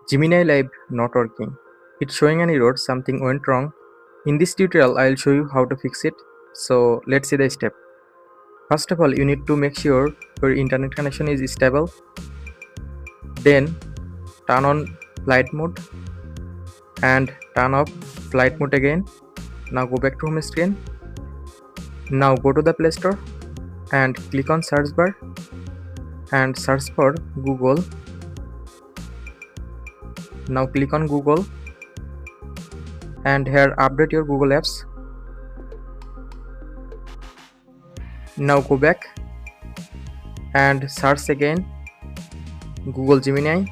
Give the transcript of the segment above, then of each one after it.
Gemini Live Not Working. It's showing an error, something went wrong. In this tutorial, I'll show you how to fix it. So let's see the step. First of all, you need to make sure your internet connection is stable. Then turn on flight mode and turn off flight mode again. Now go back to home screen. Now go to the Play Store and click on search bar and search for Google. Now click on Google and here update your Google apps. Now go back and search again Google Gemini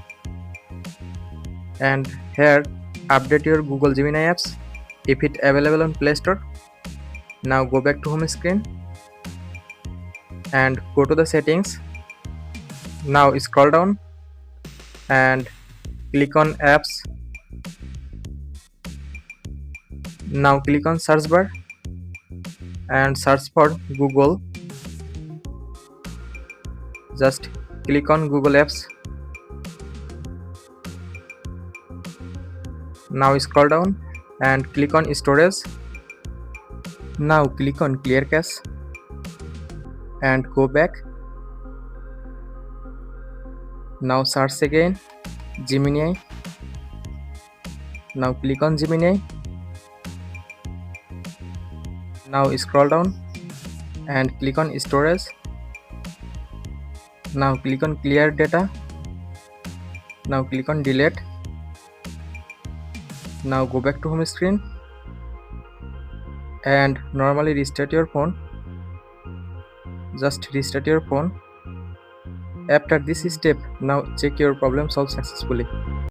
and here update your Google Gemini apps if it available on Play Store. Now go back to home screen and go to the settings. Now scroll down and click on apps. Now click on search bar and search for Google. Just click on Google Apps. Now scroll down and click on storage. Now click on clear cache and go back. Now search again Gemini. Now click on Gemini. Now scroll down and click on storage. Now click on clear data. Now click on delete. Now go back to home screen and normally restart your phone. Just restart your phone. After this step, now check your problem solved successfully.